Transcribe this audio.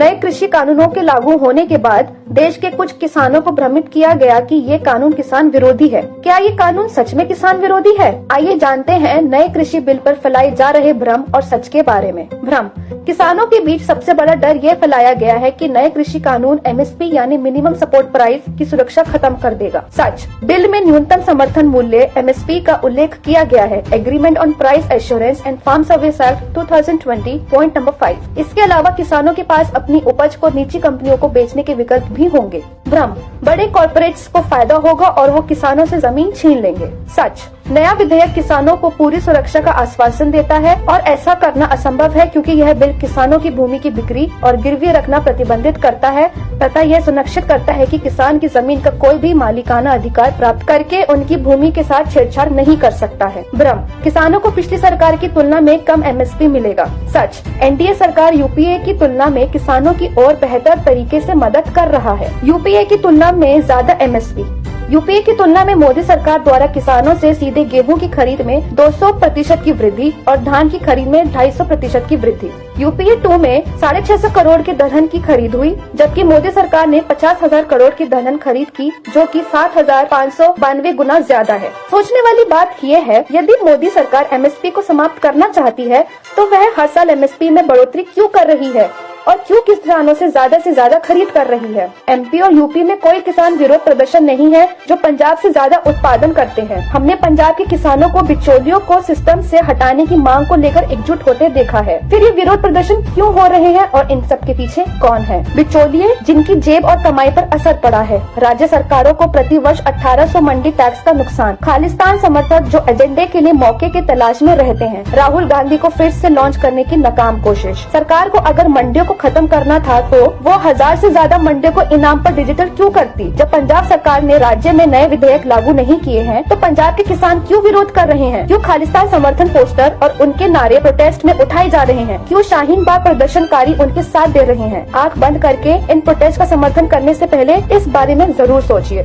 नए कृषि कानूनों के लागू होने के बाद देश के कुछ किसानों को भ्रमित किया गया कि ये कानून किसान विरोधी है। क्या ये कानून सच में किसान विरोधी है? आइए जानते हैं नए कृषि बिल पर फैलाए जा रहे भ्रम और सच के बारे में। भ्रम। किसानों के बीच सबसे बड़ा डर ये फैलाया गया है कि नए कृषि कानून एमएसपी यानी मिनिमम सपोर्ट प्राइस की सुरक्षा खत्म कर देगा। सच। बिल में न्यूनतम समर्थन मूल्य एमएसपी का उल्लेख किया गया है, agreement on price assurance and farm service act 2020 point number 5। इसके अलावा किसानों के पास अपनी उपज को निजी कंपनियों को बेचने के विकल्प भी होंगे। भ्रम। बड़े कॉर्पोरेट्स को फायदा होगा और वो किसानों से जमीन छीन लेंगे। सच। नया विधेयक किसानों को पूरी सुरक्षा का आश्वासन देता है और ऐसा करना असंभव है क्योंकि यह बिल किसानों की भूमि की बिक्री और गिरवी रखना प्रतिबंधित करता है तथा यह सुनिश्चित करता है कि किसान की जमीन का कोई भी मालिकाना अधिकार प्राप्त करके उनकी भूमि के साथ छेड़छाड़ नहीं कर सकता है। भ्रम। किसानों को पिछली सरकार की तुलना में कम एमएसपी मिलेगा। सच। एनडीए सरकार यूपीए की तुलना में किसानों की और बेहतर तरीके से मदद कर रहा है। यूपीए की तुलना में ज्यादा एमएसपी। यूपीए की तुलना में मोदी सरकार द्वारा किसानों से सीधे गेहूं की खरीद में 200% की वृद्धि और धान की खरीद में 250% की वृद्धि। यूपीए 2 में 650 करोड़ की दलहन की खरीद हुई, जबकि मोदी सरकार ने 50,000 करोड़ की दलहन खरीद की, जो कि 7,592 गुना ज्यादा है। सोचने वाली बात ये है, यदि मोदी सरकार एमएसपी को समाप्त करना चाहती है तो वह हर साल एमएसपी में बढ़ोतरी क्यों कर रही है और क्यों किसानों से ज्यादा खरीद कर रही है? एमपी और यूपी में कोई किसान विरोध प्रदर्शन नहीं है जो पंजाब से ज्यादा उत्पादन करते हैं। हमने पंजाब के किसानों को बिचौलियों को सिस्टम से हटाने की मांग को लेकर एकजुट होते देखा है। फिर ये विरोध प्रदर्शन क्यों हो रहे हैं और इन सब के पीछे कौन है? बिचौलिए जिनकी जेब और कमाई पर असर पड़ा है। राज्य सरकारों को प्रति वर्ष 1800 मंडी टैक्स का नुकसान। खालिस्तान समर्थक जो एजेंडे के लिए मौके की तलाश में रहते हैं। राहुल गांधी को फिर से लॉन्च करने की नाकाम कोशिश। सरकार को अगर मंडियों को खत्म करना था तो वो 1000 से ज्यादा मंडियों को इनाम पर डिजिटल क्यों करती? जब पंजाब सरकार ने राज्य में नए विधेयक लागू नहीं किए हैं तो पंजाब के किसान क्यों विरोध कर रहे हैं? क्यों खालिस्तान समर्थन पोस्टर और उनके नारे प्रोटेस्ट में उठाए जा रहे हैं? क्यों शाहीन बाग प्रदर्शनकारी उनके साथ दे रहे हैं? आंख बंद करके इन प्रोटेस्ट का समर्थन करने से पहले इस बारे में जरूर सोचिए।